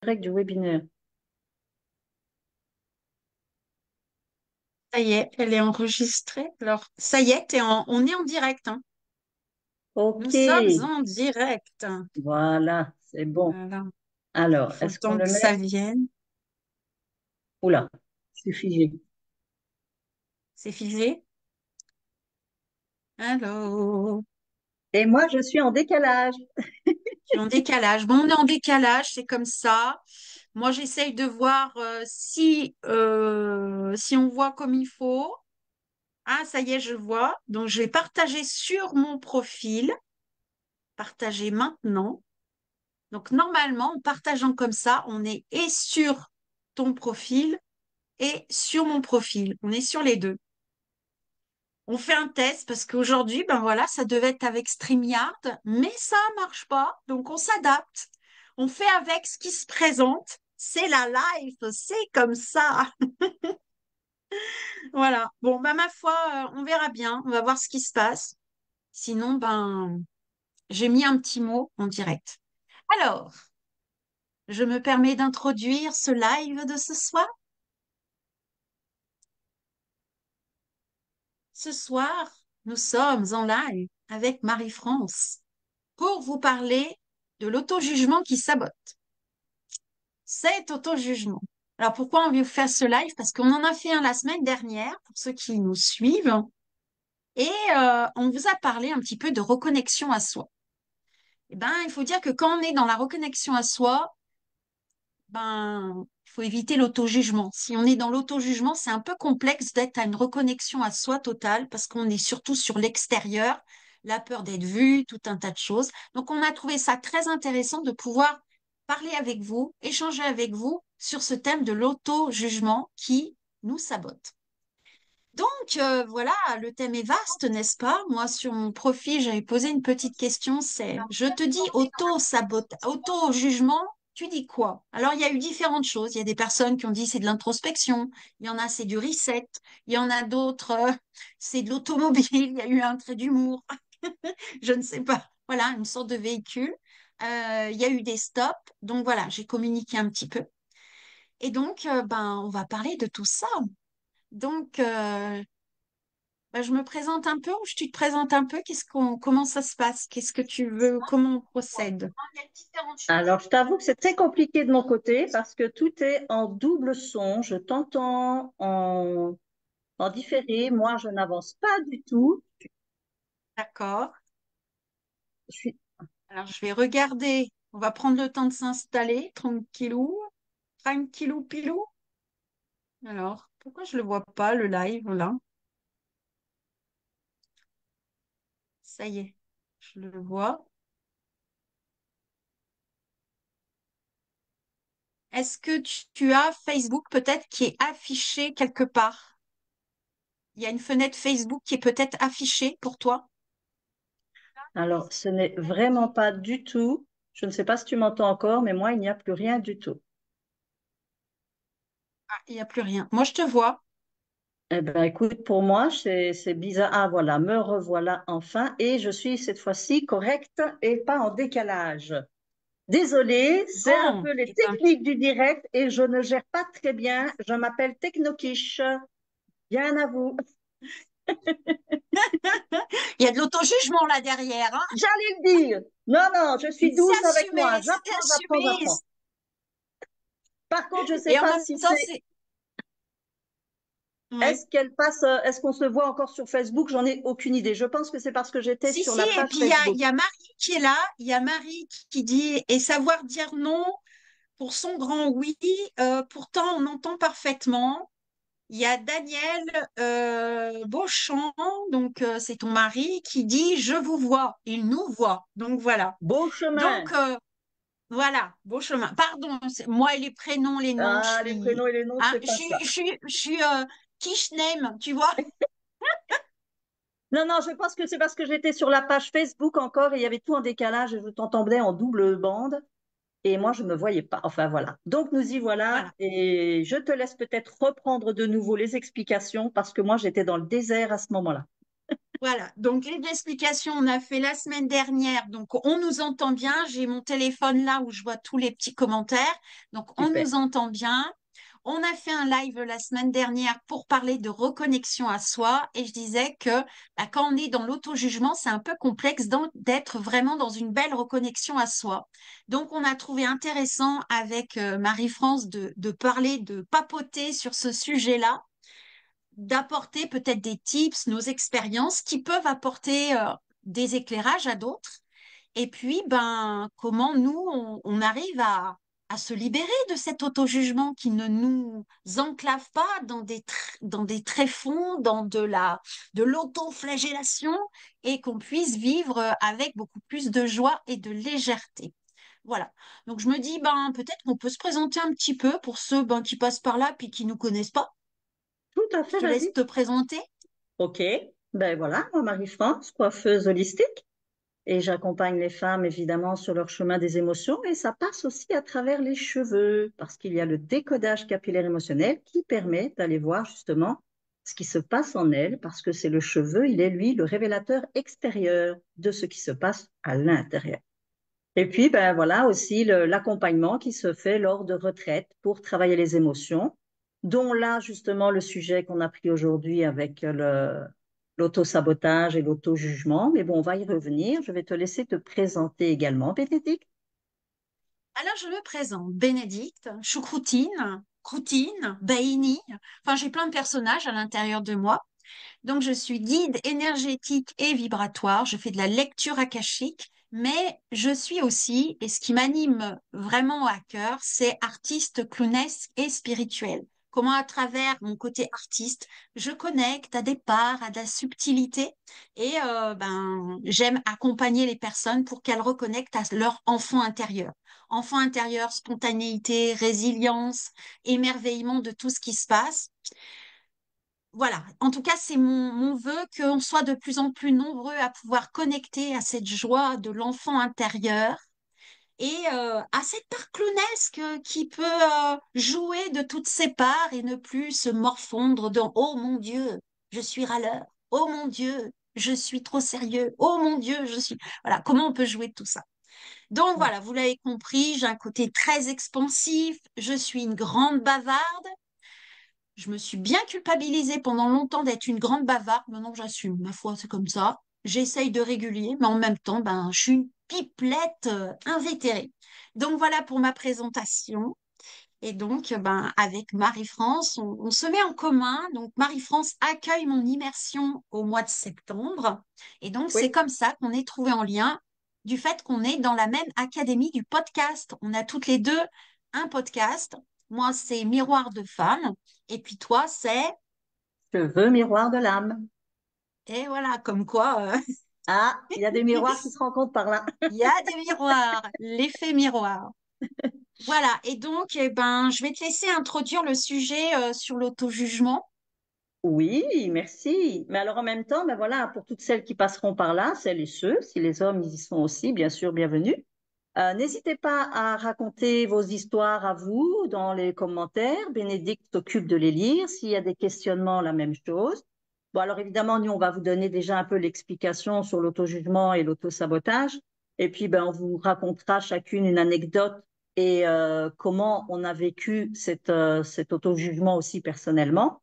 direct du webinaire. Ça y est, elle est enregistrée. Alors, ça y est, on est en direct, hein. Nous Ok, sommes en direct. voilà, c'est bon. Voilà. Il Alors, faut le est-ce qu'on temps le que ça met? vienne. Oula, c'est figé. C'est figé. Allô. Et moi, je suis en décalage. Je suis en décalage. Bon, on est en décalage, c'est comme ça. Moi, j'essaye de voir si on voit comme il faut. Ah, ça y est, je vois. Donc, je vais partager sur mon profil. Partager maintenant. Donc, normalement, en partageant comme ça, on est et sur ton profil et sur mon profil. On est sur les deux. On fait un test parce qu'aujourd'hui, ben voilà, ça devait être avec StreamYard, mais ça marche pas. Donc, on s'adapte. On fait avec ce qui se présente. C'est la live, c'est comme ça. Voilà. Bon, ben ma foi, on verra bien. On va voir ce qui se passe. Sinon, ben, j'ai mis un petit mot en direct. Alors, je me permets d'introduire ce live de ce soir. Ce soir, nous sommes en live avec Marie-France pour vous parler de l'auto-jugement qui sabote. Cet auto-jugement. Alors pourquoi on veut faire ce live? Parce qu'on en a fait un la semaine dernière pour ceux qui nous suivent et on vous a parlé un petit peu de reconnexion à soi. Eh ben, il faut dire que quand on est dans la reconnexion à soi, ben, il faut éviter l'auto-jugement. Si on est dans l'auto-jugement, c'est un peu complexe d'être à une reconnexion à soi totale parce qu'on est surtout sur l'extérieur, la peur d'être vu, tout un tas de choses. Donc, on a trouvé ça très intéressant de pouvoir parler avec vous, échanger avec vous sur ce thème de l'auto-jugement qui nous sabote. Donc, voilà, le thème est vaste, n'est-ce pas? Moi, sur mon profil, j'avais posé une petite question, c'est, je te dis auto-sabote, auto-jugement, tu dis quoi? Alors, il y a eu différentes choses. Il y a des personnes qui ont dit c'est de l'introspection, il y en a c'est du reset, il y en a d'autres, c'est de l'automobile, il y a eu un trait d'humour, je ne sais pas. Voilà, une sorte de véhicule. Il y a eu des stops. Donc, voilà, j'ai communiqué un petit peu. Et donc, ben, on va parler de tout ça. Donc, bah, je me présente un peu ou tu te présentes un peu? Comment ça se passe? Qu'est-ce que tu veux? Comment on procède? Alors, je t'avoue que c'est très compliqué de mon côté parce que tout est en double son. Je t'entends en différé. Moi, je n'avance pas du tout. D'accord. Je suis... Alors, je vais regarder. On va prendre le temps de s'installer. Tranquillou. Tranquillou pilou. Alors, pourquoi je le vois pas, le live, là? Ça y est, je le vois. Est-ce que tu as Facebook peut-être qui est affiché quelque part? Il y a une fenêtre Facebook qui est peut-être affichée pour toi? Alors, ce n'est vraiment pas du tout. Je ne sais pas si tu m'entends encore, mais moi, il n'y a plus rien du tout. Ah, il n'y a plus rien. Moi, je te vois. Eh ben, écoute, pour moi, c'est bizarre. Ah, voilà, me revoilà enfin. Et je suis cette fois-ci correcte et pas en décalage. Désolée, c'est un Bon, peu les eh ben, techniques du direct et je ne gère pas très bien. Je m'appelle Technoquiche. Bien à vous. il y a de l'auto-jugement là derrière, hein. J'allais le dire. Non, non, je suis C'est douce avec moi. assumé, c'est J'apprends, j'apprends, assumé. j'apprends. Par contre, je ne sais Et en pas même si temps, c'est. c'est... Est-ce Oui. qu'elle passe, est-ce qu'on se voit encore sur Facebook? J'en ai aucune idée. Je pense que c'est parce que j'étais Si, sur si, la et page puis il Facebook. y a Marie qui est là, il y a Marie qui dit, et savoir dire non pour son grand oui, pourtant on entend parfaitement. Il y a Daniel Beauchamp, donc c'est ton mari, qui dit je vous vois, il nous voit. Donc voilà. Beau chemin. Donc voilà, beau chemin. Pardon, moi et les prénoms, les noms, je Ah, les suis, prénoms et les noms, hein, c'est pas ça. je suis quiche name, tu vois. Non, non, je pense que c'est parce que j'étais sur la page Facebook encore et il y avait tout en décalage et je t'entendais en double bande et moi je ne me voyais pas. Enfin voilà. Donc nous y voilà Voilà. et je te laisse peut-être reprendre de nouveau les explications parce que moi j'étais dans le désert à ce moment-là. Voilà, donc les explications, on a fait la semaine dernière, donc on nous entend bien. J'ai mon téléphone là où je vois tous les petits commentaires, donc on Super. nous entend bien. On a fait un live la semaine dernière pour parler de reconnexion à soi et je disais que quand on est dans l'auto-jugement, c'est un peu complexe d'être vraiment dans une belle reconnexion à soi. Donc on a trouvé intéressant avec Marie-France de parler, de papoter sur ce sujet-là, d'apporter peut-être des tips, nos expériences qui peuvent apporter des éclairages à d'autres. Et puis, ben, comment nous, on arrive à se libérer de cet auto-jugement qui ne nous enclave pas dans des tréfonds, dans de l'auto-flagellation et qu'on puisse vivre avec beaucoup plus de joie et de légèreté. Voilà. Donc, je me dis, ben, peut-être qu'on peut se présenter un petit peu pour ceux, ben, qui passent par là puis qui nous connaissent pas. Tout à Je fait, te laisse vas-y. te présenter. OK. Ben voilà, moi, Marie-France, coiffeuse holistique. Et j'accompagne les femmes, évidemment, sur leur chemin des émotions. Et ça passe aussi à travers les cheveux, parce qu'il y a le décodage capillaire émotionnel qui permet d'aller voir justement ce qui se passe en elles, parce que c'est le cheveu, il est lui le révélateur extérieur de ce qui se passe à l'intérieur. Et puis, ben voilà aussi l'accompagnement qui se fait lors de retraites pour travailler les émotions, dont là, justement, le sujet qu'on a pris aujourd'hui avec l'auto-sabotage et l'auto-jugement. Mais bon, on va y revenir. Je vais te laisser te présenter également, Bénédicte. Alors, je me présente, Bénédicte, Choucroutine, Croutine, Baini. Enfin, j'ai plein de personnages à l'intérieur de moi. Donc, je suis guide énergétique et vibratoire. Je fais de la lecture akashique, mais je suis aussi, et ce qui m'anime vraiment à cœur, c'est artiste clownesque et spirituel. Comment, à travers mon côté artiste, je connecte à des parts, à de la subtilité, et ben, j'aime accompagner les personnes pour qu'elles reconnectent à leur enfant intérieur. Enfant intérieur, spontanéité, résilience, émerveillement de tout ce qui se passe. Voilà, en tout cas, c'est mon vœu qu'on soit de plus en plus nombreux à pouvoir connecter à cette joie de l'enfant intérieur et à cette part clownesque qui peut jouer de toutes ses parts et ne plus se morfondre dans «Oh mon Dieu, je suis râleur. Oh mon Dieu, je suis trop sérieux. Oh mon Dieu, je suis...» Voilà, comment on peut jouer de tout ça? Donc voilà, vous l'avez compris, j'ai un côté très expansif, je suis une grande bavarde. Je me suis bien culpabilisée pendant longtemps d'être une grande bavarde. Maintenant, j'assume. Ma foi, c'est comme ça. J'essaye de réguler, mais en même temps, ben, je suis une pipelette invétérée. Donc voilà pour ma présentation. Et donc, ben, avec Marie-France, on se met en commun. Donc, Marie-France accueille mon immersion au mois de septembre. Et donc, c'est Oui, comme ça qu'on est trouvé en lien du fait qu'on est dans la même académie du podcast. On a toutes les deux un podcast. Moi, c'est Miroir de femme. Et puis toi, c'est... cheveux miroir de l'âme. Et voilà, comme quoi, Ah, il y a des miroirs qui se rencontrent par là. il y a des miroirs, l'effet miroir. Voilà, et donc, eh ben, je vais te laisser introduire le sujet sur l'auto-jugement. Oui, merci. Mais alors en même temps, ben voilà, pour toutes celles qui passeront par là, celles et ceux, si les hommes ils y sont aussi, bien sûr, bienvenue. N'hésitez pas à raconter vos histoires à vous dans les commentaires. Bénédicte s'occupe de les lire. S'il y a des questionnements, la même chose. Bon, alors évidemment, nous, on va vous donner déjà un peu l'explication sur l'auto-jugement et l'auto-sabotage. Et puis, ben, on vous racontera chacune une anecdote et comment on a vécu cet auto-jugement aussi personnellement.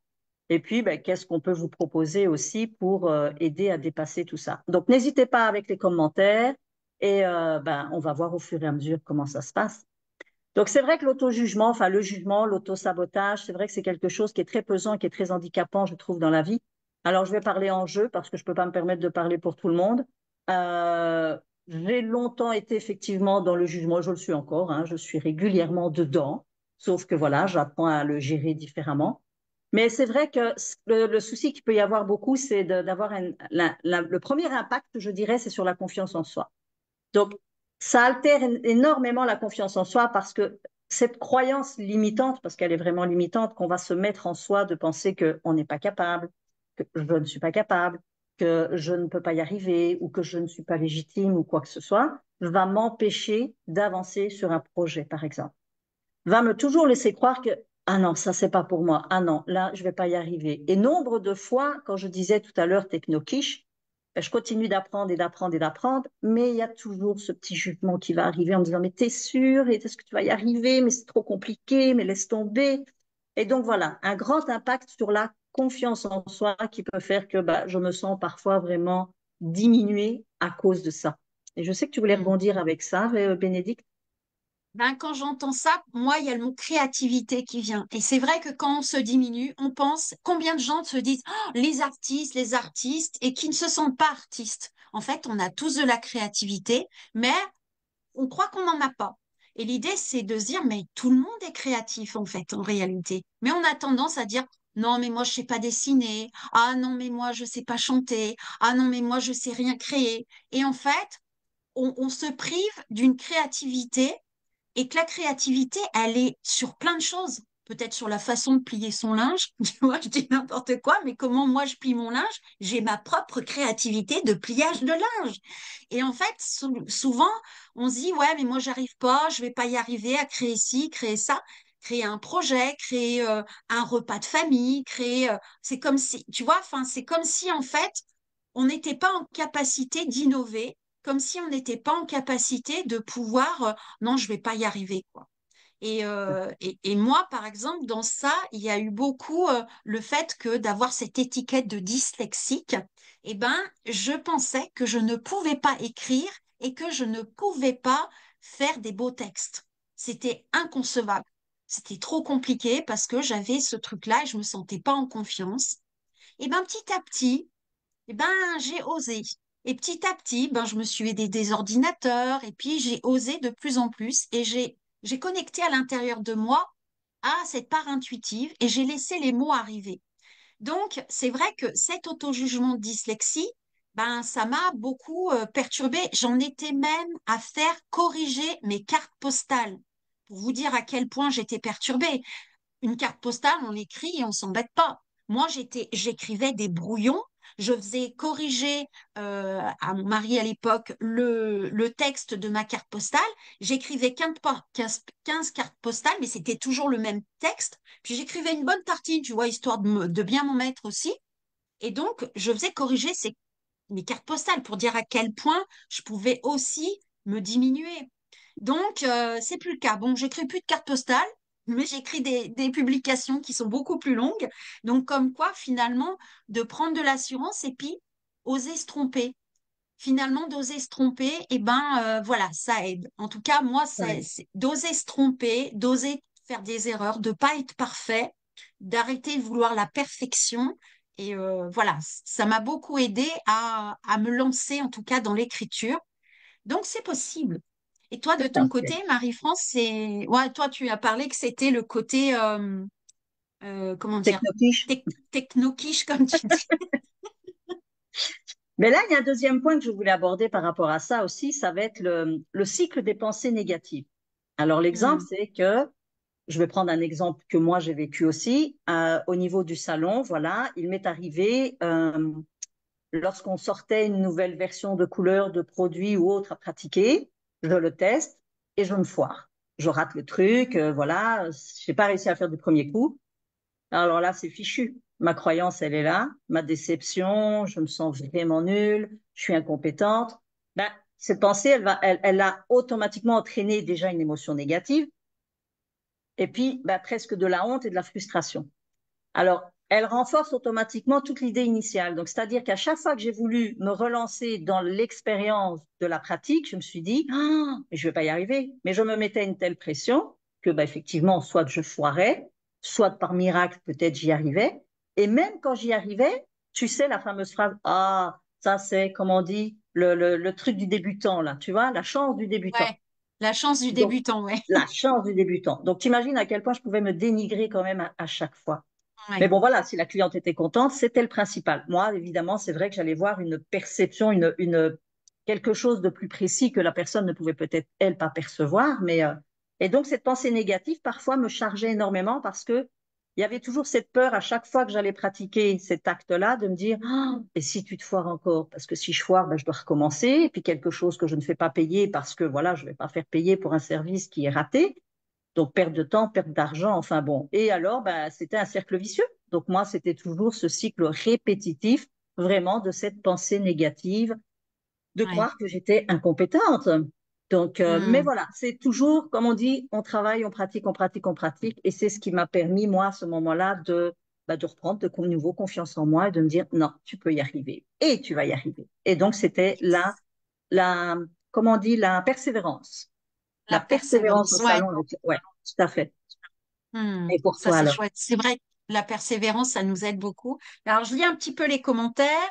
Et puis, ben, qu'est-ce qu'on peut vous proposer aussi pour aider à dépasser tout ça. Donc, n'hésitez pas avec les commentaires et ben, on va voir au fur et à mesure comment ça se passe. Donc, c'est vrai que l'auto-jugement, enfin le jugement, l'auto-sabotage, c'est vrai que c'est quelque chose qui est très pesant, qui est très handicapant, je trouve, dans la vie. Alors, je vais parler en jeu parce que je ne peux pas me permettre de parler pour tout le monde. Euh, j'ai longtemps été effectivement dans le jugement, je le suis encore, hein, je suis régulièrement dedans, sauf que voilà, j'apprends à le gérer différemment. Mais c'est vrai que le souci qu'il peut y avoir beaucoup, c'est d'avoir le premier impact, je dirais, c'est sur la confiance en soi. Donc, ça altère énormément la confiance en soi parce que cette croyance limitante, parce qu'elle est vraiment limitante, qu'on va se mettre en soi de penser qu'on n'est pas capable, que je ne suis pas capable, que je ne peux pas y arriver ou que je ne suis pas légitime ou quoi que ce soit, va m'empêcher d'avancer sur un projet, par exemple. Va me toujours laisser croire que ah non, ça c'est pas pour moi. Ah non, là je vais pas y arriver. Et nombre de fois, quand je disais tout à l'heure techno-quiche, ben, je continue d'apprendre et d'apprendre et d'apprendre, mais il y a toujours ce petit jugement qui va arriver en me disant, mais t'es sûr, et est-ce que tu vas y arriver, mais c'est trop compliqué, mais laisse tomber. Et donc voilà, un grand impact sur la confiance en soi qui peut faire que bah, je me sens parfois vraiment diminuée à cause de ça. Et je sais que tu voulais Hmm. rebondir avec ça, Bénédicte. Ben, quand j'entends ça, moi, il y a le mot créativité qui vient. Et c'est vrai que quand on se diminue, on pense combien de gens se disent oh, les artistes, et qui ne se sentent pas artistes. En fait, on a tous de la créativité, mais on croit qu'on n'en a pas. Et l'idée, c'est de se dire, mais tout le monde est créatif, en fait, en réalité. Mais on a tendance à dire, non, mais moi, je sais pas dessiner. Ah non, mais moi, je sais pas chanter. Ah non, mais moi, je sais rien créer. Et en fait, on se prive d'une créativité et que la créativité, elle est sur plein de choses. Peut-être sur la façon de plier son linge, tu vois, je dis n'importe quoi, mais comment moi je plie mon linge, j'ai ma propre créativité de pliage de linge. Et en fait, souvent, on se dit, ouais, mais moi j'arrive pas, je vais pas y arriver à créer ci, créer ça, créer un projet, créer un repas de famille, créer, c'est comme si, tu vois, enfin, c'est comme si en fait, on n'était pas en capacité d'innover, comme si on n'était pas en capacité de pouvoir non, je vais pas y arriver, quoi. Et moi, par exemple, dans ça, il y a eu beaucoup le fait que d'avoir cette étiquette de dyslexique, eh ben, je pensais que je ne pouvais pas écrire et que je ne pouvais pas faire des beaux textes. C'était inconcevable. C'était trop compliqué parce que j'avais ce truc-là et je me sentais pas en confiance. Et ben, petit à petit, eh ben, j'ai osé. Et petit à petit, ben, je me suis aidée des ordinateurs et puis j'ai osé de plus en plus et j'ai connecté à l'intérieur de moi à cette part intuitive et j'ai laissé les mots arriver. Donc, c'est vrai que cet auto-jugement de dyslexie, ben, ça m'a beaucoup perturbée. J'en étais même à faire corriger mes cartes postales pour vous dire à quel point j'étais perturbée. Une carte postale, on l'écrit et on s'embête pas. Moi, j'écrivais des brouillons. Je faisais corriger à mon mari à l'époque le texte de ma carte postale. J'écrivais 15 cartes postales, mais c'était toujours le même texte. Puis j'écrivais une bonne tartine, tu vois, histoire de bien m'en mettre aussi. Et donc, je faisais corriger mes cartes postales pour dire à quel point je pouvais aussi me diminuer. Donc, c'est plus le cas. Bon, j'écris plus de cartes postales, mais j'écris des publications qui sont beaucoup plus longues. Donc, comme quoi, finalement, de prendre de l'assurance et puis oser se tromper. Finalement, d'oser se tromper, et ben voilà, ça aide. En tout cas, moi, Ouais. c'est d'oser se tromper, d'oser faire des erreurs, de pas être parfait, d'arrêter de vouloir la perfection. Et voilà, ça m'a beaucoup aidé à me lancer, en tout cas, dans l'écriture. Donc, c'est possible. Et toi, de Tout à ton côté, fait. Marie-France, c'est... Ouais, toi, tu as parlé que c'était le côté, comment dire, Technopiche. techno-quiche, comme tu dis. Mais là, il y a un deuxième point que je voulais aborder par rapport à ça aussi, ça va être le cycle des pensées négatives. Alors, l'exemple, Hmm. c'est que, je vais prendre un exemple que moi j'ai vécu aussi, au niveau du salon, voilà, il m'est arrivé, lorsqu'on sortait une nouvelle version de couleur, de produit ou autre à pratiquer, je le teste et je me foire. Je rate le truc, voilà, je n'ai pas réussi à faire du premier coup. Alors là, c'est fichu. Ma croyance, elle est là. Ma déception, je me sens vraiment nulle, je suis incompétente. Ben, cette pensée, elle a automatiquement entraîné déjà une émotion négative et puis ben, presque de la honte et de la frustration. Alors, elle renforce automatiquement toute l'idée initiale. Donc, c'est-à-dire qu'à chaque fois que j'ai voulu me relancer dans l'expérience de la pratique, je me suis dit, ah, mais je ne vais pas y arriver. Mais je me mettais une telle pression que, bah, effectivement, soit je foirais, soit par miracle, peut-être j'y arrivais. Et même quand j'y arrivais, tu sais, la fameuse phrase, ah, ça c'est, comme on dit, le truc du débutant, là, tu vois, la chance du débutant. Ouais, la chance du Donc, débutant, ouais. la chance du débutant. Donc, tu imagines à quel point je pouvais me dénigrer quand même à chaque fois. Mais Ouais. bon, voilà, si la cliente était contente, c'était le principal. Moi, évidemment, c'est vrai que j'allais voir une perception, quelque chose de plus précis que la personne ne pouvait peut-être, elle, pas percevoir. Et donc, cette pensée négative, parfois, me chargeait énormément parce que il y avait toujours cette peur à chaque fois que j'allais pratiquer cet acte-là de me dire, ah, et si tu te foires encore? Parce que si je foire, ben, je dois recommencer. Et puis, quelque chose que je ne fais pas payer parce que, voilà, je ne vais pas faire payer pour un service qui est raté. Donc, perte de temps, perte d'argent, enfin bon. Et alors, ben, c'était un cercle vicieux. Donc, moi, c'était toujours ce cycle répétitif vraiment de cette pensée négative, de Ouais. croire que j'étais incompétente. Donc, mais Hmm. voilà, c'est toujours, comme on dit, on travaille, on pratique, on pratique, on pratique. Et c'est ce qui m'a permis, moi, à ce moment-là, de reprendre de nouveau confiance en moi et de me dire, non, tu peux y arriver. Et tu vas y arriver. Et donc, c'était la, comment on dit, la persévérance. La La persévérance au persévérance, ouais. salon. Ouais, tout à fait. Et pour Ça, toi, c'est alors? chouette. C'est vrai que la persévérance, ça nous aide beaucoup. Alors, je lis un petit peu les commentaires.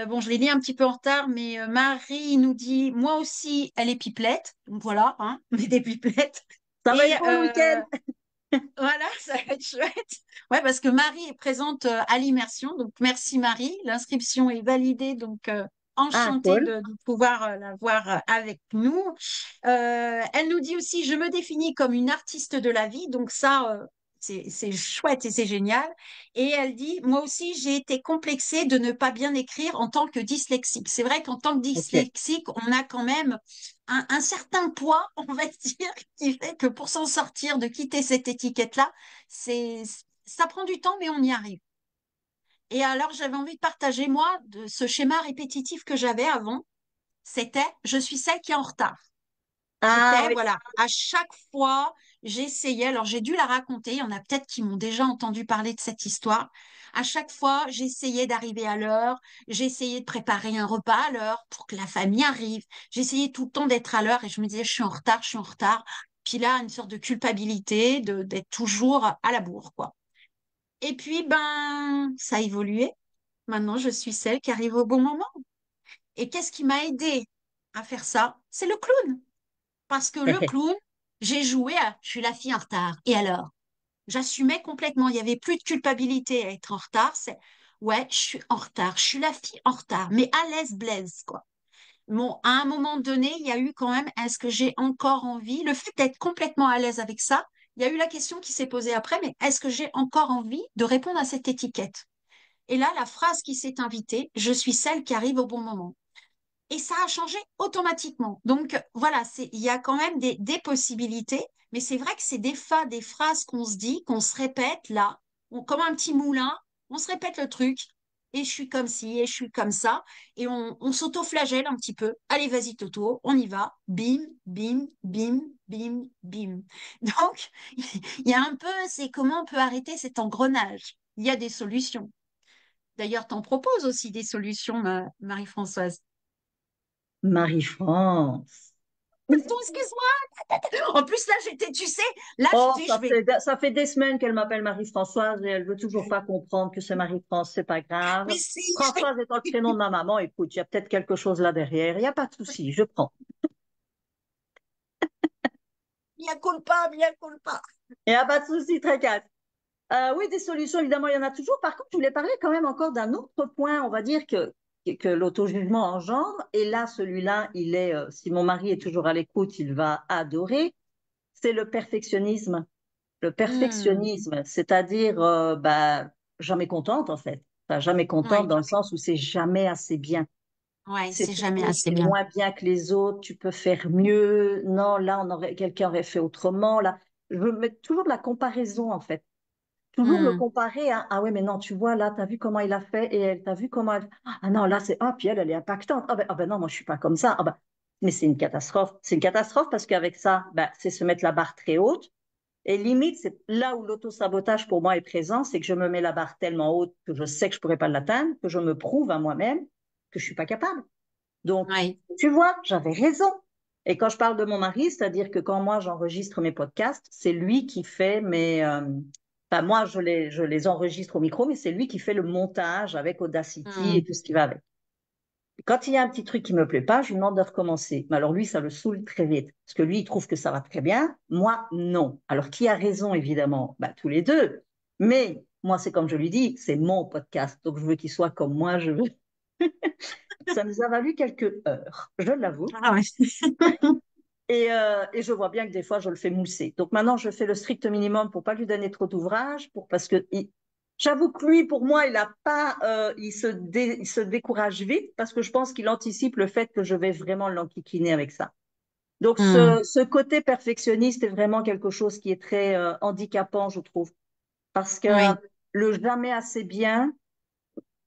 Bon, je les lis un petit peu en retard, mais Marie nous dit, moi aussi, elle est pipelette. Donc voilà, hein, mais des pipelettes. Ça va Et être beau le week-end. voilà, ça va être chouette. Ouais, parce que Marie est présente à l'immersion. Donc, merci Marie. L'inscription est validée. Donc, Ah, enchantée cool. de pouvoir la voir avec nous. Elle nous dit aussi, je me définis comme une artiste de la vie. Donc, ça, c'est chouette et c'est génial. Et elle dit, moi aussi, j'ai été complexée de ne pas bien écrire en tant que dyslexique. C'est vrai qu'en tant que OK. dyslexique, on a quand même un certain poids, on va dire, qui fait que pour s'en sortir, de quitter cette étiquette-là, c'est, ça prend du temps, mais on y arrive. Et alors, j'avais envie de partager, moi, de ce schéma répétitif que j'avais avant. C'était, je suis celle qui est en retard. Ah, C'était, oui. voilà, à chaque fois, j'essayais, alors j'ai dû la raconter, il y en a peut-être qui m'ont déjà entendu parler de cette histoire. À chaque fois, j'essayais d'arriver à l'heure, j'essayais de préparer un repas à l'heure pour que la famille arrive. J'essayais tout le temps d'être à l'heure et je me disais, je suis en retard, je suis en retard. Puis là, une sorte de culpabilité d'être toujours à la bourre, quoi. Et puis, ben, ça a évolué. Maintenant, je suis celle qui arrive au bon moment. Et qu'est-ce qui m'a aidé à faire ça? C'est le clown. Parce que le clown, j'ai joué à je suis la fille en retard. Et alors? J'assumais complètement. Il n'y avait plus de culpabilité à être en retard. C'est ouais, je suis en retard. Je suis la fille en retard. Mais à l'aise blaise, quoi. Bon, à un moment donné, il y a eu quand même, est-ce que j'ai encore envie? Le fait d'être complètement à l'aise avec ça, il y a eu la question qui s'est posée après, mais est-ce que j'ai encore envie de répondre à cette étiquette? Et là, la phrase qui s'est invitée, je suis celle qui arrive au bon moment. Et ça a changé automatiquement. Donc voilà, il y a quand même des possibilités, mais c'est vrai que c'est des fois des phrases qu'on se dit, qu'on se répète là, comme un petit moulin, on se répète le truc, et je suis comme ci, et je suis comme ça, et on s'auto-flagelle un petit peu. Allez, vas-y Toto, on y va. Bim, bim, bim, bim, bim. Donc, il y a un peu, c'est comment on peut arrêter cet engrenage. Il y a des solutions. D'ailleurs, t'en proposes aussi des solutions, Marie-Françoise. Marie-France. Pardon, excuse-moi. En plus, là, j'étais, tu sais, là, je Oh, dis, je vais. ça fait des semaines qu'elle m'appelle Marie-Françoise et elle veut toujours pas comprendre que c'est Marie-France, c'est pas grave. Mais si, Françoise étant le prénom de ma maman, écoute, il y a peut-être quelque chose là derrière. Il n'y a pas de souci, je prends. mea culpa, mea culpa. Il n'y a pas de souci, très calme. Oui, des solutions, évidemment, il y en a toujours. Par contre, je voulais parler quand même encore d'un autre point, on va dire que l'auto-jugement engendre. Et là, celui-là, il est, si mon mari est toujours à l'écoute, il va adorer. C'est le perfectionnisme. Le Hmm, perfectionnisme, c'est-à-dire bah, jamais contente en fait. Enfin, jamais contente ouais, dans le sens où c'est jamais assez bien. ouais, C'est c'est jamais toujours assez c'est bien. moins bien que les autres, tu peux faire mieux. Non, là, quelqu'un aurait fait autrement. Là, je veux mettre toujours de la comparaison en fait. Toujours le Hmm, comparer à ah ouais, mais non, tu vois, là, tu as vu comment il a fait et elle, t'as vu comment elle. Ah non, là, c'est ah, puis elle est impactante. Ah ben non, moi, je suis pas comme ça. Ah ben, mais c'est une catastrophe. C'est une catastrophe parce qu'avec ça, ben, c'est se mettre la barre très haute et limite, c'est là où l'auto-sabotage pour moi est présent, c'est que je me mets la barre tellement haute que je sais que je ne pourrais pas l'atteindre, que je me prouve à moi-même que je ne suis pas capable. Donc, ouais. tu vois, j'avais raison. Et quand je parle de mon mari, c'est-à-dire que quand moi j'enregistre mes podcasts, c'est lui qui fait mes... enfin, moi, je les enregistre au micro, mais c'est lui qui fait le montage avec Audacity Hmm, et tout ce qui va avec. Quand il y a un petit truc qui me plaît pas, je lui demande de recommencer. Mais alors lui, ça le saoule très vite. Parce que lui, il trouve que ça va très bien. Moi, non. Alors qui a raison, évidemment? Bah, tous les deux. Mais moi, c'est comme je lui dis, c'est mon podcast. Donc je veux qu'il soit comme moi, je veux. Ça nous a valu quelques heures, je l'avoue. ah ouais. Et je vois bien que des fois, je le fais mousser. Donc maintenant, je fais le strict minimum pour pas lui donner trop d'ouvrage, parce que j'avoue que lui, pour moi, il a pas, il se décourage vite parce que je pense qu'il anticipe le fait que je vais vraiment l'enquiquiner avec ça. Donc Hmm, ce côté perfectionniste est vraiment quelque chose qui est très handicapant, je trouve, parce que oui. le jamais assez bien,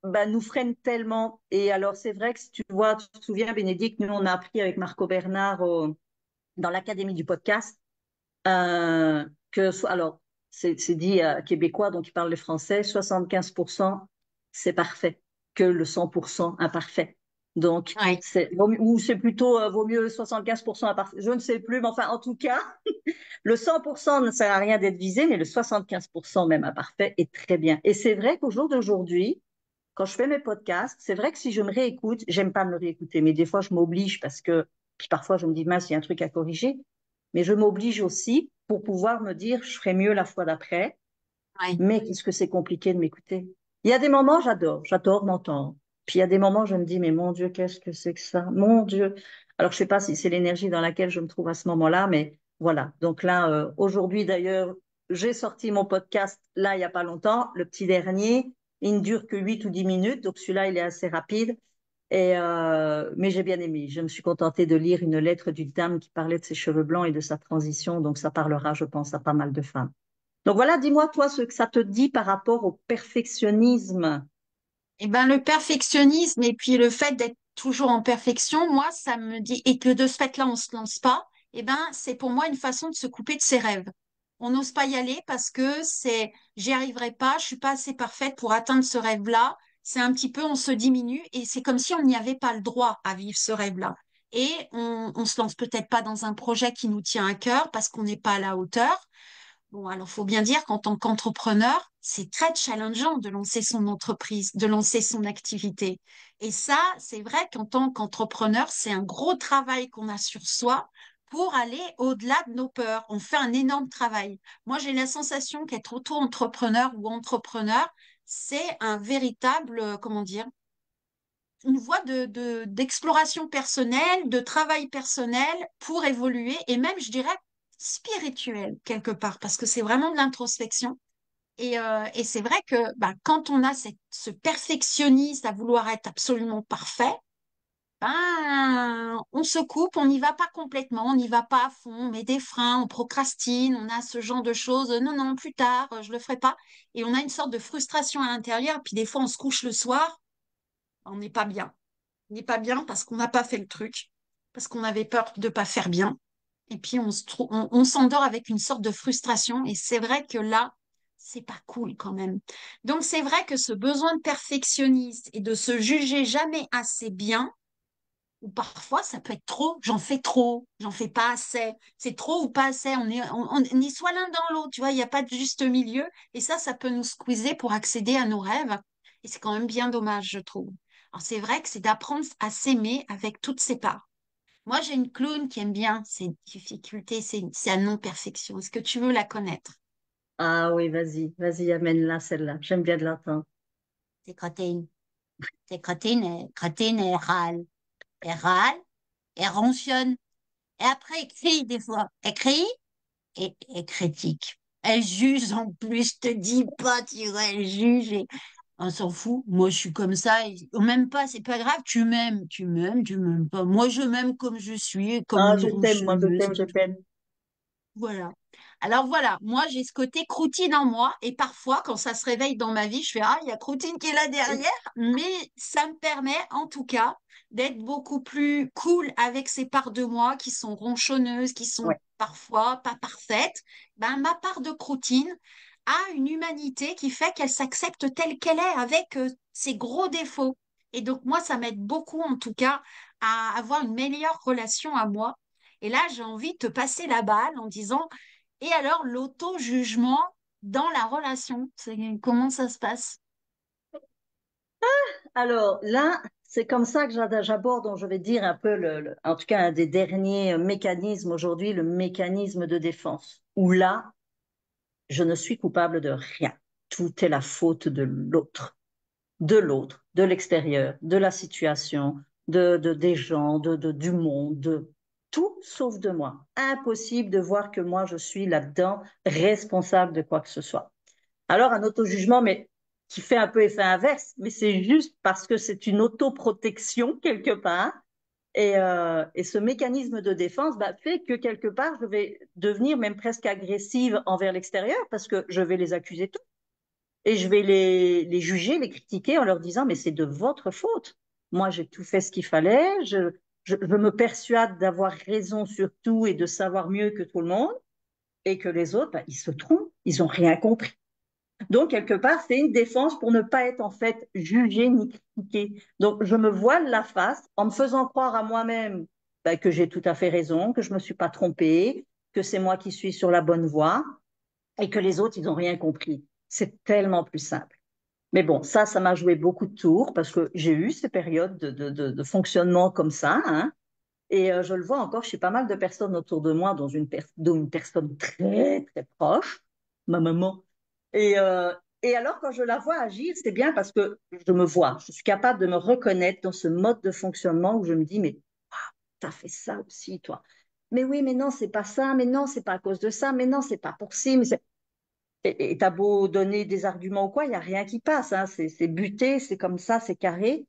nous freine tellement. Et alors, c'est vrai que si tu vois, tu te souviens, Bénédicte, nous, on a appris avec Marco Bernard dans l'Académie du podcast euh, alors, c'est dit québécois, donc il parle le français, 75% c'est parfait que le 100% imparfait. Donc, Ouais. ou c'est plutôt, vaut mieux 75% imparfait, je ne sais plus, mais enfin, en tout cas, le 100% ne sert à rien d'être visé, mais le 75% même imparfait est très bien. Et c'est vrai qu'au jour d'aujourd'hui, quand je fais mes podcasts, c'est vrai que si je me réécoute, j'aime pas me réécouter, mais des fois je m'oblige parce que, puis parfois je me dis, mince, il y a un truc à corriger, mais je m'oblige aussi pour pouvoir me dire, je ferai mieux la fois d'après, Ouais. mais qu'est-ce que c'est compliqué de m'écouter. Il y a des moments, j'adore m'entendre. Puis il y a des moments, je me dis, mais mon Dieu, qu'est-ce que c'est que ça? Mon Dieu. Alors je sais pas si c'est l'énergie dans laquelle je me trouve à ce moment-là, mais voilà. Donc là, aujourd'hui d'ailleurs, j'ai sorti mon podcast là, il n'y a pas longtemps, le petit dernier. Il ne dure que 8 ou 10 minutes, donc celui-là, il est assez rapide. Mais j'ai bien aimé. Je me suis contentée de lire une lettre d'une dame qui parlait de ses cheveux blancs et de sa transition. Donc, ça parlera, je pense, à pas mal de femmes. Donc voilà, dis-moi, toi, ce que ça te dit par rapport au perfectionnisme. Et ben le perfectionnisme et puis le fait d'être toujours en perfection, moi, ça me dit, et que de ce fait-là, on se lance pas, et ben c'est pour moi une façon de se couper de ses rêves. On n'ose pas y aller parce que j'y arriverai pas, je suis pas assez parfaite pour atteindre ce rêve-là. C'est un petit peu, on se diminue et c'est comme si on n'y avait pas le droit à vivre ce rêve-là. Et on se lance peut-être pas dans un projet qui nous tient à cœur parce qu'on n'est pas à la hauteur. Bon, alors, faut bien dire qu'en tant qu'entrepreneur, c'est très challengeant de lancer son entreprise, de lancer son activité. Et ça, c'est vrai qu'en tant qu'entrepreneur, c'est un gros travail qu'on a sur soi pour aller au-delà de nos peurs. On fait un énorme travail. Moi, j'ai la sensation qu'être auto-entrepreneur ou entrepreneur, c'est un véritable, comment dire, une voie d'exploration personnelle, de travail personnel pour évoluer et même, je dirais, spirituel quelque part, parce que c'est vraiment de l'introspection. Et c'est vrai que bah, quand on a ce perfectionniste à vouloir être absolument parfait, ben, on se coupe, on n'y va pas complètement, on n'y va pas à fond, on met des freins, on procrastine, on a ce genre de choses. Non, non, plus tard, je le ferai pas. Et on a une sorte de frustration à l'intérieur. Puis des fois, on se couche le soir, on n'est pas bien. On n'est pas bien parce qu'on n'a pas fait le truc, parce qu'on avait peur de pas faire bien. Et puis on s'endort avec une sorte de frustration. Et c'est vrai que là, c'est pas cool quand même. Donc c'est vrai que ce besoin de perfectionniste et de se juger jamais assez bien, ou parfois ça peut être trop, j'en fais pas assez. C'est trop ou pas assez. On est soit l'un dans l'autre, tu vois, il n'y a pas de juste milieu. Et ça peut nous squeezer pour accéder à nos rêves. Et c'est quand même bien dommage, je trouve. Alors c'est vrai que c'est d'apprendre à s'aimer avec toutes ses parts. Moi, j'ai une clown qui aime bien ses difficultés, sa non-perfection. Est-ce que tu veux la connaître? Ah oui, vas-y, amène-la, celle-là. J'aime bien de l'entendre. C'est Crotine. C'est Crotine, Crotine, elle râle. Elle râle, elle ronchonne. Et après, elle crie des fois. Elle crie et elle critique. Elle juge en plus, je te dis pas, tu vois, elle juge et on s'en fout. Moi, je suis comme ça. On m'aime pas, c'est pas grave. Tu m'aimes pas. Moi, je m'aime comme je suis, comme Ah, une je t'aime, moi, je ronchonneuse. t'aime, je t'aime. Voilà. Alors voilà, moi j'ai ce côté croutine en moi et parfois quand ça se réveille dans ma vie, je fais ah, il y a croutine qui est là derrière, mais ça me permet en tout cas d'être beaucoup plus cool avec ces parts de moi qui sont ronchonneuses, qui sont Ouais. parfois pas parfaites. Ben ma part de croutine a une humanité qui fait qu'elle s'accepte telle qu'elle est avec ses gros défauts. Et donc moi ça m'aide beaucoup en tout cas à avoir une meilleure relation à moi et là, j'ai envie de te passer la balle en disant, et alors l'auto-jugement dans la relation, comment ça se passe? Alors là, c'est comme ça que j'aborde, donc je vais dire un peu, en tout cas, un des derniers mécanismes aujourd'hui, le mécanisme de défense, où là, je ne suis coupable de rien. Tout est la faute de l'autre, de l'extérieur, de la situation, des gens, du monde, de tout sauf de moi. Impossible de voir que moi, je suis là-dedans responsable de quoi que ce soit. Alors, un auto-jugement, mais qui fait un peu effet inverse, mais c'est juste parce que c'est une autoprotection quelque part. Et ce mécanisme de défense fait que quelque part, je vais devenir même presque agressive envers l'extérieur parce que je vais les accuser tous. et je vais les juger, les critiquer en leur disant, mais c'est de votre faute. Moi, j'ai tout fait ce qu'il fallait. Je me persuade d'avoir raison sur tout et de savoir mieux que tout le monde et que les autres, ben, ils se trompent, ils n'ont rien compris. Donc, quelque part, c'est une défense pour ne pas être en fait jugé ni critiqué. Donc, je me voile la face en me faisant croire à moi-même ben, que j'ai tout à fait raison, que je ne me suis pas trompée, que c'est moi qui suis sur la bonne voie et que les autres, ils n'ont rien compris. C'est tellement plus simple. Mais bon, ça m'a joué beaucoup de tours parce que j'ai eu ces périodes de fonctionnement comme ça, hein. Et je le vois encore chez pas mal de personnes autour de moi, dont une personne très, très proche, ma maman. Et, euh, et alors, quand je la vois agir, c'est bien parce que je me vois, je suis capable de me reconnaître dans ce mode de fonctionnement où je me dis, mais t'as fait ça aussi, toi. Mais oui, mais non, c'est pas ça, mais non, c'est pas à cause de ça, mais non, c'est pas pour ci, et t'as beau donner des arguments ou quoi, il n'y a rien qui passe, hein. C'est buté, c'est comme ça, c'est carré.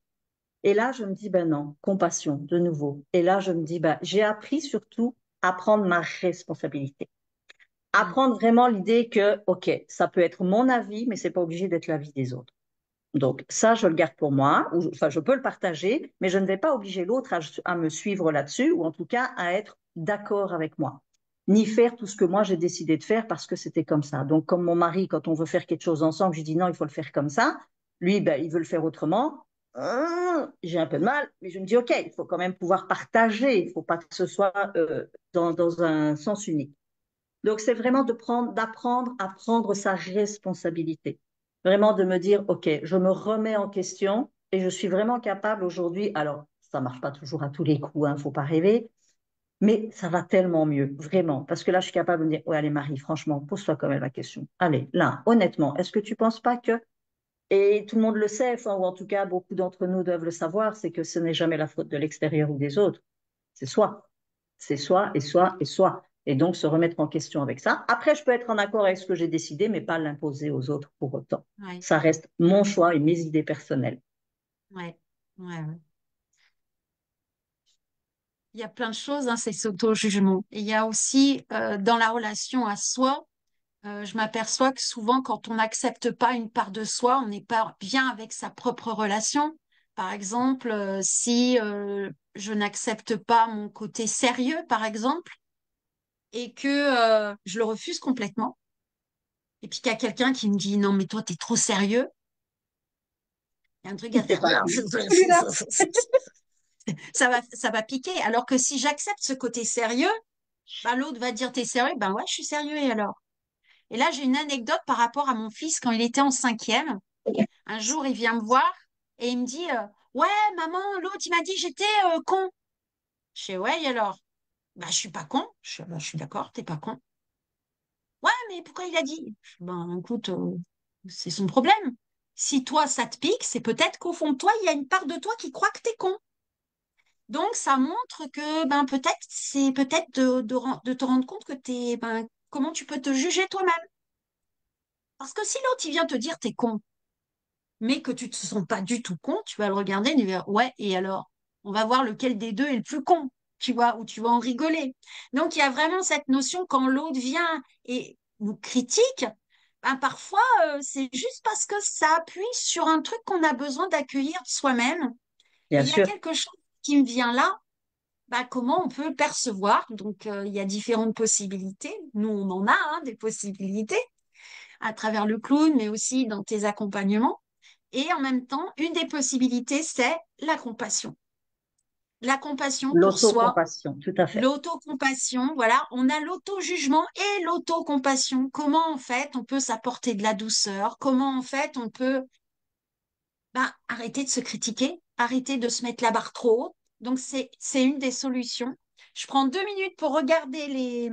Et là, je me dis, ben non, compassion, de nouveau. Et là, je me dis, ben, j'ai appris surtout à prendre ma responsabilité. À Mm. prendre vraiment l'idée que, OK, ça peut être mon avis, mais c'est pas obligé d'être l'avis des autres. Donc, ça, je le garde pour moi, ou, enfin, je peux le partager, mais je ne vais pas obliger l'autre à me suivre là-dessus, ou en tout cas à être d'accord avec moi, ni faire tout ce que moi j'ai décidé de faire parce que c'était comme ça. Donc, comme mon mari, quand on veut faire quelque chose ensemble, je dis non, il faut le faire comme ça. Lui, ben, il veut le faire autrement. J'ai un peu de mal, mais je me dis, OK, il faut quand même pouvoir partager, il ne faut pas que ce soit dans un sens unique. Donc, c'est vraiment d'apprendre à prendre sa responsabilité. Vraiment de me dire, OK, je me remets en question et je suis vraiment capable aujourd'hui. Alors, ça ne marche pas toujours à tous les coups, il ne faut pas rêver, mais ça va tellement mieux, vraiment. Parce que là, je suis capable de me dire, ouais, allez, Marie, franchement, pose-toi quand même la question. Allez, là, honnêtement, est-ce que tu ne penses pas que. Et tout le monde le sait, enfin, ou en tout cas, beaucoup d'entre nous doivent le savoir, c'est que ce n'est jamais la faute de l'extérieur ou des autres, c'est soi. C'est soi et soi et soi. Et donc, se remettre en question avec ça. Après, je peux être en accord avec ce que j'ai décidé, mais pas l'imposer aux autres pour autant. Ouais, Ça reste mon choix et mes idées personnelles. ouais, ouais, ouais. Il y a plein de choses, hein, c'est cet auto-jugement. Et il y a aussi dans la relation à soi, je m'aperçois que souvent, quand on n'accepte pas une part de soi, on n'est pas bien avec sa propre relation. Par exemple, si je n'accepte pas mon côté sérieux, par exemple, et que je le refuse complètement, et puis qu'il y a quelqu'un qui me dit, non, mais toi, t'es trop sérieux, il y a un truc à C'est faire. pas cool. Celui-là. Ça va piquer. Alors que si j'accepte ce côté sérieux, bah, l'autre va dire, t'es sérieux? Ben ouais, je suis sérieux, et alors? Et là, j'ai une anecdote par rapport à mon fils quand il était en cinquième. Un jour, il vient me voir et il me dit, ouais, maman, l'autre, il m'a dit que j'étais con. Je fais, ouais, et alors? Bah, je suis pas con. Je fais, bah, je suis d'accord, t'es pas con. Ouais, mais pourquoi il a dit? Je fais, ben, écoute, c'est son problème. Si toi, ça te pique, c'est peut-être qu'au fond de toi, il y a une part de toi qui croit que t'es con. Donc, ça montre que ben, peut-être, c'est peut-être de te rendre compte que ben, comment tu peux te juger toi-même. Parce que si l'autre, il vient te dire t'es con, mais que tu te sens pas du tout con, tu vas le regarder et dire ouais, et alors? On va voir lequel des deux est le plus con, tu vois, ou tu vas en rigoler. Donc, il y a vraiment cette notion quand l'autre vient et nous critique, ben, parfois, c'est juste parce que ça appuie sur un truc qu'on a besoin d'accueillir soi-même. Et Bien il y a sûr, quelque chose qui me vient là, bah, comment on peut le percevoir. Donc, il y a différentes possibilités. Nous, on en a hein, des possibilités à travers le clown, mais aussi dans tes accompagnements. Et en même temps, une des possibilités, c'est la compassion. La compassion pour soi, l'autocompassion, tout à fait. l'autocompassion. Voilà, on a l'auto-jugement et l'autocompassion. Comment, en fait, on peut s'apporter de la douceur? Comment, en fait, on peut bah, arrêter de se critiquer, arrêter de se mettre la barre trop haute. Donc, c'est une des solutions. Je prends 2 minutes pour regarder les.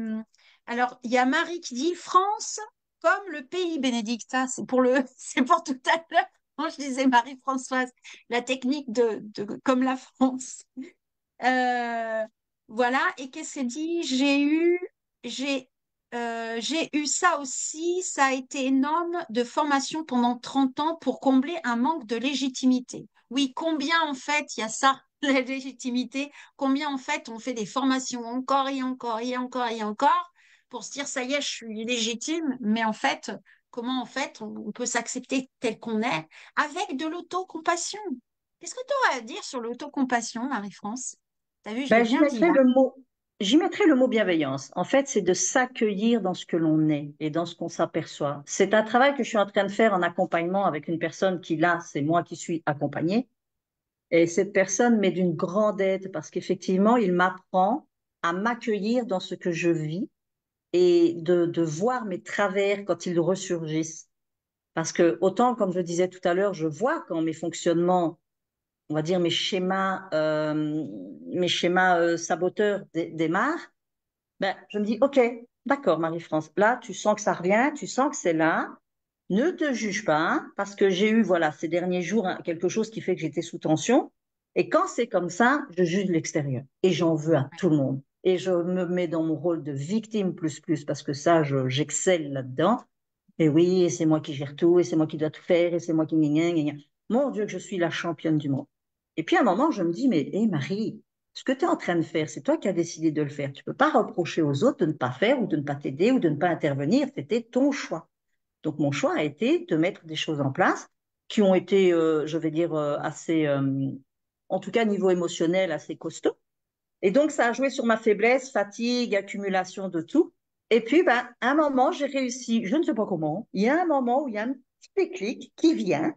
Alors, il y a Marie qui dit France comme le pays, Bénédicta. C'est pour c'est pour tout à l'heure. Quand je disais Marie-Françoise, la technique comme la France. Euh, voilà. Et qu'est-ce qu'elle dit? J'ai, j'ai eu ça aussi. Ça a été énorme de formation pendant 30 ans pour combler un manque de légitimité. Oui, combien en fait il y a ça, la légitimité? Combien en fait on fait des formations encore et encore et encore et encore pour se dire ça y est, je suis légitime, mais en fait, comment en fait on peut s'accepter tel qu'on est avec de l'autocompassion. Qu'est-ce que tu aurais à dire sur l'autocompassion, Marie-France? T'as vu, je l'ai Ben, bien dit, hein? j'y mettrais le mot bienveillance. En fait, c'est de s'accueillir dans ce que l'on est et dans ce qu'on s'aperçoit. C'est un travail que je suis en train de faire en accompagnement avec une personne qui, là, c'est moi qui suis accompagnée. Et cette personne m'est d'une grande aide parce qu'effectivement, il m'apprend à m'accueillir dans ce que je vis et de voir mes travers quand ils ressurgissent. Parce que autant, comme je disais tout à l'heure, je vois quand mes fonctionnements, on va dire mes schémas saboteurs démarrent, ben, je me dis, OK, d'accord, Marie-France, là, tu sens que ça revient, tu sens que c'est là. Ne te juge pas, hein, parce que j'ai eu, voilà, ces derniers jours, hein, quelque chose qui fait que j'étais sous tension. Et quand c'est comme ça, je juge l'extérieur. Et j'en veux à tout le monde. Et je me mets dans mon rôle de victime plus, parce que ça, j'excelle là-dedans. Et oui, et c'est moi qui gère tout, et c'est moi qui dois tout faire, et c'est moi qui... gna, gna, gna. Mon Dieu, que je suis la championne du monde. Et puis à un moment, je me dis, mais hé Marie, ce que tu es en train de faire, c'est toi qui as décidé de le faire. Tu ne peux pas reprocher aux autres de ne pas faire, ou de ne pas t'aider, ou de ne pas intervenir. C'était ton choix. Donc mon choix a été de mettre des choses en place qui ont été, je vais dire, assez, en tout cas niveau émotionnel, assez costaud. Et donc ça a joué sur ma faiblesse, fatigue, accumulation de tout. Et puis, ben, à un moment, j'ai réussi, je ne sais pas comment, il y a un moment où il y a un petit déclic qui vient.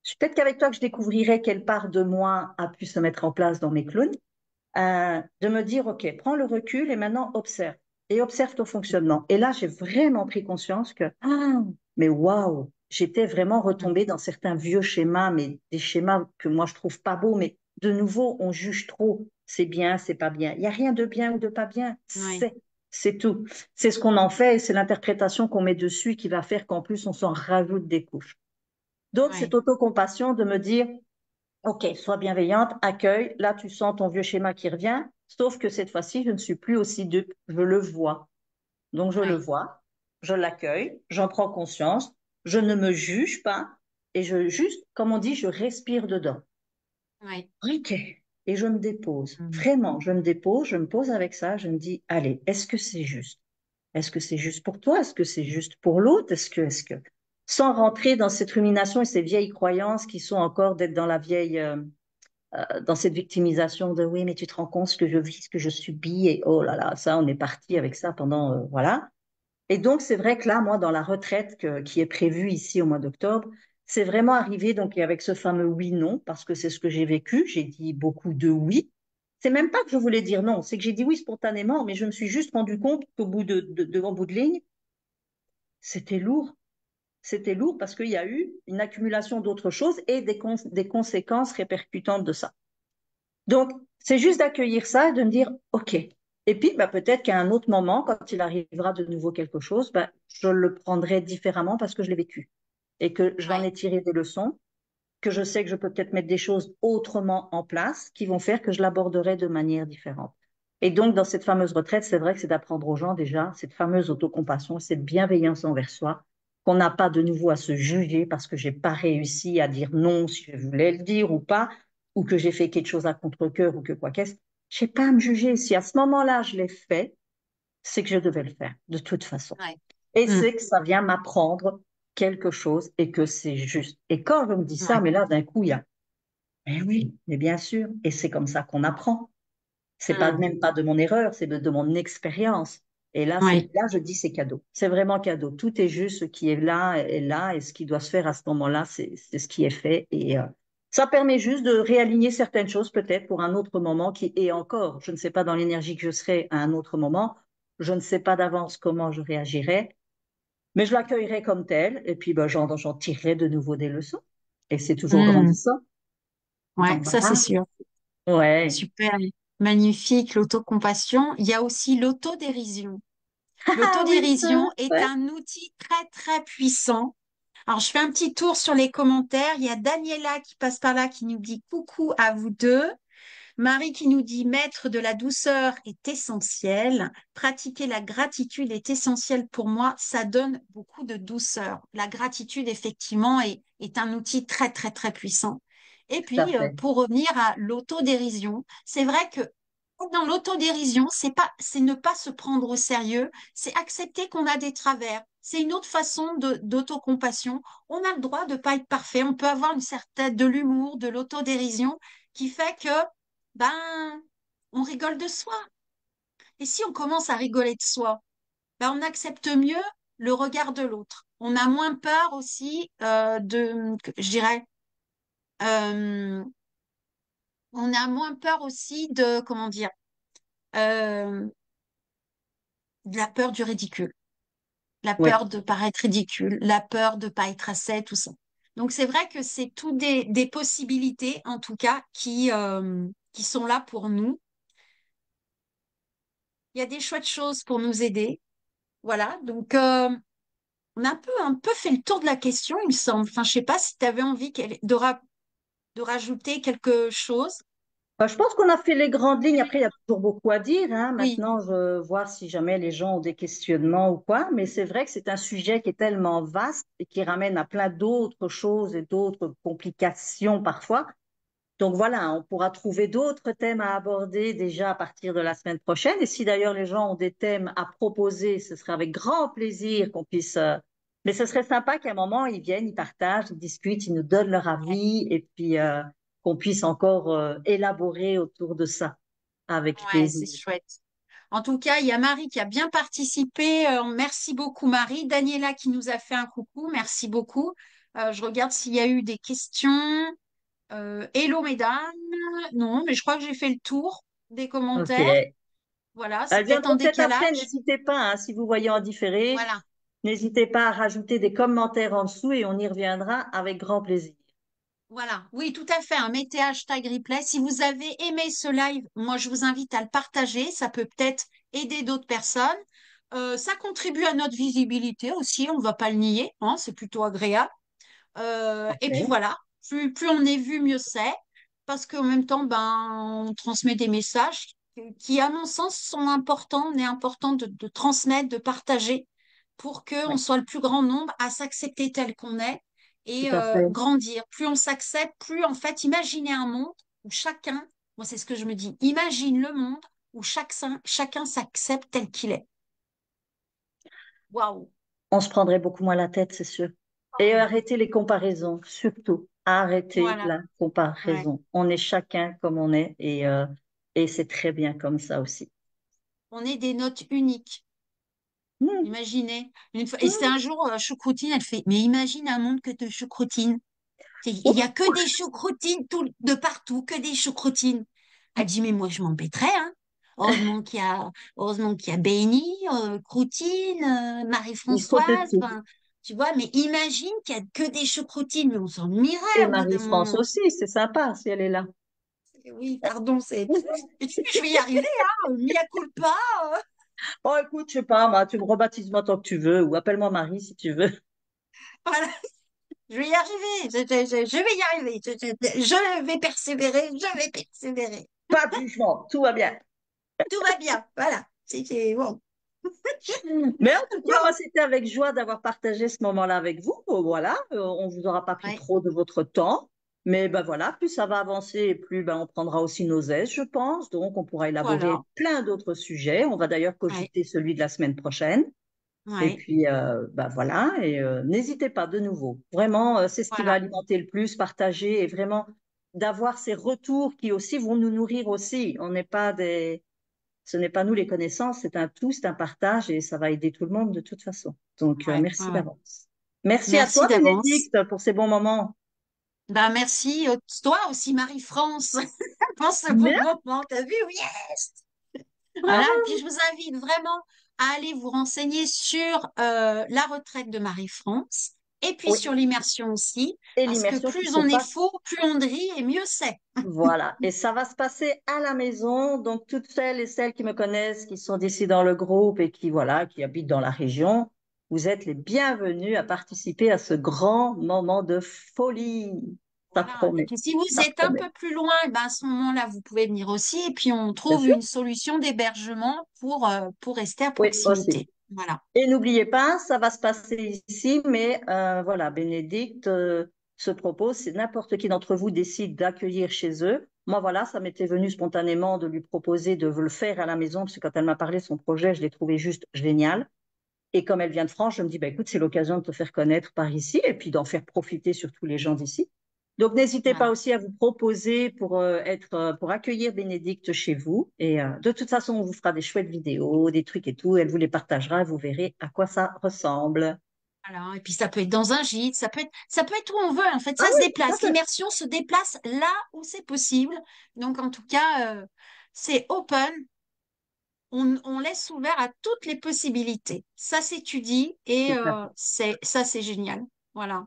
C'est peut-être qu'avec toi que je découvrirai quelle part de moi a pu se mettre en place dans mes clones, de me dire, OK, prends le recul et maintenant observe. Et observe ton fonctionnement. Et là, j'ai vraiment pris conscience que, mais waouh, j'étais vraiment retombée dans certains vieux schémas, mais des schémas que moi je trouve pas beaux, mais de nouveau, on juge trop. C'est bien, c'est pas bien. Il n'y a rien de bien ou de pas bien. Oui, C'est tout. C'est ce qu'on en fait et c'est l'interprétation qu'on met dessus qui va faire qu'en plus, on s'en rajoute des couches. Donc, cette oui, autocompassion de me dire, OK, sois bienveillante, accueille. Là, tu sens ton vieux schéma qui revient, sauf que cette fois-ci, je ne suis plus aussi dupe. Je le vois. Donc, je le oui, vois, je l'accueille, j'en prends conscience, je ne me juge pas et je juste, comme on dit, je respire dedans. oui. OK. Et je me dépose. Mm. Vraiment, je me dépose, je me pose avec ça, je me dis, allez, est-ce que c'est juste? Est-ce que c'est juste pour toi? Est-ce que c'est juste pour l'autre? Sans rentrer dans cette rumination et ces vieilles croyances qui sont encore d'être dans la vieille, dans cette victimisation de oui, mais tu te rends compte ce que je vis, ce que je subis, et oh là là, ça, on est parti avec ça pendant, voilà. Et donc, c'est vrai que là, moi, dans la retraite qui est prévue ici au mois d'octobre, c'est vraiment arrivé donc avec ce fameux oui-non, parce que c'est ce que j'ai vécu. J'ai dit beaucoup de oui. C'est même pas que je voulais dire non, c'est que j'ai dit oui spontanément, mais je me suis juste rendu compte qu'au bout en bout de ligne, c'était lourd. C'était lourd parce qu'il y a eu une accumulation d'autres choses et des conséquences répercutantes de ça. Donc, c'est juste d'accueillir ça et de me dire, OK. Et puis, bah, peut-être qu'à un autre moment, quand il arrivera de nouveau quelque chose, bah, je le prendrai différemment parce que je l'ai vécu et que j'en Oui, ai tiré des leçons, que je sais que je peux peut-être mettre des choses autrement en place qui vont faire que je l'aborderai de manière différente. Et donc, dans cette fameuse retraite, c'est vrai que c'est d'apprendre aux gens déjà cette fameuse autocompassion, cette bienveillance envers soi, qu'on n'a pas de nouveau à se juger parce que j'ai pas réussi à dire non si je voulais le dire ou pas, ou que j'ai fait quelque chose à contre-cœur ou que quoi qu'est-ce. Je n'ai pas à me juger. Si à ce moment-là, je l'ai fait, c'est que je devais le faire, de toute façon. oui. Et Mm. c'est que ça vient m'apprendre quelque chose et que c'est juste. Et quand je me dis ça, Oui, mais là, d'un coup, il y a, mais oui, mais bien sûr. Et c'est comme ça qu'on apprend. C'est pas mm. même pas de mon erreur, c'est de mon expérience. Et là, Oui, là, je dis c'est cadeau. C'est vraiment cadeau. Tout est juste, ce qui est là, et ce qui doit se faire à ce moment-là, c'est ce qui est fait. Et ça permet juste de réaligner certaines choses peut-être pour un autre moment qui est encore. Je ne sais pas dans l'énergie que je serai à un autre moment. Je ne sais pas d'avance comment je réagirai, mais je l'accueillerai comme tel. Et puis, ben, j'en tirerai de nouveau des leçons. Et c'est toujours mm. grandissant. Ouais, Donc ça c'est voilà. sûr. Ouais. Super, magnifique, l'autocompassion. Il y a aussi l'autodérision. Ah oui, ça, L'autodérision est ouais. un outil très, très puissant. Alors, je fais un petit tour sur les commentaires. Il y a Daniela qui passe par là qui nous dit coucou à vous deux. Marie qui nous dit maître de la douceur est essentiel. Pratiquer la gratitude est essentiel pour moi. Ça donne beaucoup de douceur. La gratitude, effectivement, est un outil très, très, très puissant. Et Tout à puis, fait. pour revenir à l'autodérision, c'est vrai que dans l'autodérision, c'est ne pas se prendre au sérieux, c'est accepter qu'on a des travers. c'est une autre façon d'autocompassion. On a le droit de pas être parfait. On peut avoir une certaine de l'humour, de l'autodérision qui fait que, ben, on rigole de soi. Et si on commence à rigoler de soi, ben, on accepte mieux le regard de l'autre. On a moins peur aussi je dirais, euh, on a moins peur aussi de, comment dire, euh, de la peur du ridicule, la Oui. peur de paraître ridicule, la peur de pas être assez, tout ça. Donc c'est vrai que c'est tout des possibilités, en tout cas, qui sont là pour nous. Il y a des chouettes choses pour nous aider. Voilà, donc on a un peu fait le tour de la question, il me semble. Enfin, je sais pas si tu avais envie de rajouter quelque chose. Je pense qu'on a fait les grandes lignes. Après, il y a toujours beaucoup à dire, hein. Oui, Maintenant, je veux voir si jamais les gens ont des questionnements ou quoi. Mais c'est vrai que c'est un sujet qui est tellement vaste et qui ramène à plein d'autres choses et d'autres complications parfois. Donc voilà, on pourra trouver d'autres thèmes à aborder déjà à partir de la semaine prochaine. Et si d'ailleurs les gens ont des thèmes à proposer, ce serait avec grand plaisir qu'on puisse. Mais ce serait sympa qu'à un moment ils viennent, ils partagent, ils discutent, ils nous donnent leur ouais, avis et puis qu'on puisse encore élaborer autour de ça avec ouais, plaisir. c'est chouette. En tout cas, il y a Marie qui a bien participé. Merci beaucoup, Marie. Daniela qui nous a fait un coucou. Merci beaucoup. Je regarde s'il y a eu des questions. Hello, mesdames. Non, mais je crois que j'ai fait le tour des Ok. commentaires. Voilà, c'est Elles peut-être en viendront peut-être après. décalage. N'hésitez pas, hein, si vous voyez en différé, Voilà. n'hésitez pas à rajouter des commentaires en dessous et on y reviendra avec grand plaisir. Voilà, oui, tout à fait. Mettez hashtag replay. Si vous avez aimé ce live, moi, je vous invite à le partager. Ça peut peut-être aider d'autres personnes. Ça contribue à notre visibilité aussi, on ne va pas le nier, hein, c'est plutôt agréable. Et puis Ok. voilà, plus on est vu, mieux c'est, parce qu'en même temps, ben, on transmet des messages qui, à mon sens, sont importants. On est important de transmettre, de partager pour qu'on Oui, soit le plus grand nombre à s'accepter tel qu'on est tout et à fait. grandir. Plus on s'accepte, plus en fait, imaginez un monde où chacun, moi c'est ce que je me dis, imagine le monde où chacun s'accepte tel qu'il est. Waouh! On se prendrait beaucoup moins la tête, c'est sûr. Et arrêter les comparaisons, surtout. Arrêter Voilà, la ouais. comparaison. On est chacun comme on est et c'est très bien comme ça aussi. On est des notes uniques. Hmm, Imaginez. Une fois, et c'est hmm. un jour, Choucroutine, elle fait, mais imagine un monde que de choucroutines. Il y a Ouh, que des choucroutines de partout, que des choucroutines. Elle dit, mais moi, je m'embêterais, hein. Heureusement qu'il y a, heureusement qu'il y a Béni, Croutine, il faut de Marie-Françoise, tout. enfin, tu vois, mais imagine qu'il y a que des choucroutines, mais on s'ennuierait Et au bout d'un Marie-France moment. aussi, c'est sympa si elle est là. Oui, pardon, c'est, je vais y arriver, hein, mea culpa. Oh, écoute, je sais pas, moi, tu me rebaptises-moi tant que tu veux ou appelle-moi Marie si tu veux. Voilà. Je vais y arriver, je vais y arriver, je vais persévérer, je vais persévérer. Pas de jugement, tout va bien. Tout va bien, voilà. Bon. Mais en tout cas, moi, Bon, c'était avec joie d'avoir partagé ce moment-là avec vous. Voilà, on vous aura pas pris ouais, trop de votre temps. Mais ben voilà, plus ça va avancer et plus ben, on prendra aussi nos aises, je pense. Donc, on pourra voilà, élaborer plein d'autres sujets. On va d'ailleurs ouais, cogiter celui de la semaine prochaine. Et ouais, puis, ben voilà, et n'hésitez pas de nouveau. Vraiment, c'est ce qui va voilà, alimenter le plus, partager et vraiment d'avoir ces retours qui aussi vont nous nourrir aussi. On n'est pas des ce n'est pas nous les connaissances, c'est un tout, c'est un partage et ça va aider tout le monde de toute façon. Donc, ouais, merci ouais. d'avance. Merci à Merci toi, d'avance. Bénédicte, pour ces bons moments. Ben, merci, toi aussi, Marie-France, pour ce beau Bien, moment. T'as vu? Yes! Voilà. Et bravo. puis, je vous invite vraiment à aller vous renseigner sur la retraite de Marie-France et puis Oui, sur l'immersion aussi, et parce que l'immersion qui plus se on est passe, faux, plus on rit et mieux c'est. voilà. Et ça va se passer à la maison. Donc, toutes celles et celles qui me connaissent, qui sont d'ici dans le groupe et qui, voilà, qui habitent dans la région, vous êtes les bienvenus à participer à ce grand moment de folie. Ça Voilà. Et promet, puis si vous ça êtes un promet. peu plus loin, eh ben, à ce moment-là, vous pouvez venir aussi. Et puis on Bien trouve sûr. une solution d'hébergement pour rester à Oui, aussi. proximité. Voilà. Et n'oubliez pas, ça va se passer ici, mais voilà, Bénédicte se propose, si n'importe qui d'entre vous décide d'accueillir chez eux. Moi, voilà, ça m'était venu spontanément de lui proposer de le faire à la maison, parce que quand elle m'a parlé de son projet, je l'ai trouvé juste génial. Et comme elle vient de France, je me dis, bah, écoute, c'est l'occasion de te faire connaître par ici et puis d'en faire profiter sur tous les gens d'ici. Donc, n'hésitez pas Voilà. aussi à vous proposer pour accueillir Bénédicte chez vous. Et de toute façon, on vous fera des chouettes vidéos, des trucs et tout. Elle vous les partagera. Vous verrez à quoi ça ressemble. Alors, et puis ça peut être dans un gîte, ça peut être où on veut. En fait, Ah ça se oui, tout à déplace. fait. L'immersion se déplace là où c'est possible. Donc, en tout cas, c'est open. On laisse ouvert à toutes les possibilités. Ça s'étudie et Tout à fait. c'est génial. Voilà.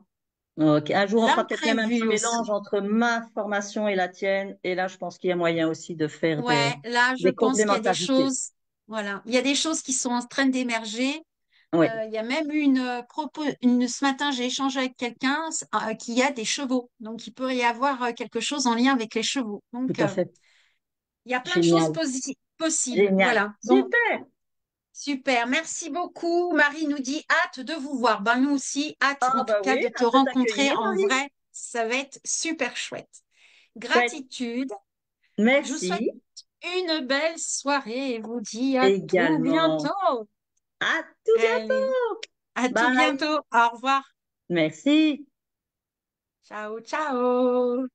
Ok. Un jour, on fera peut-être même un petit L'imprévu mélange aussi. entre ma formation et la tienne. Et là, je pense qu'il y a moyen aussi de faire Ouais, là, je des pense qu'il y a des complémentarités. choses. Voilà, il y a des choses qui sont en train d'émerger. Oui, Il y a même eu ce matin, j'ai échangé avec quelqu'un qui a des chevaux. Donc, il pourrait y avoir quelque chose en lien avec les chevaux. tout Donc, à fait. il y a plein de choses Génial. possibles. Génial. Voilà. Bon, Super. super. Merci beaucoup. Marie nous dit hâte de vous voir. Ben, nous aussi, hâte Ah en tout bah cas oui, de te hâte de rencontrer t'accueillir, en Marie. vrai. Ça va être super chouette. Chouette. Gratitude. Je vous souhaite Merci une belle soirée et vous dis à tout également. bientôt. À tout Allez, bientôt. à tout Bye. bientôt. Au revoir. Merci. Ciao, ciao.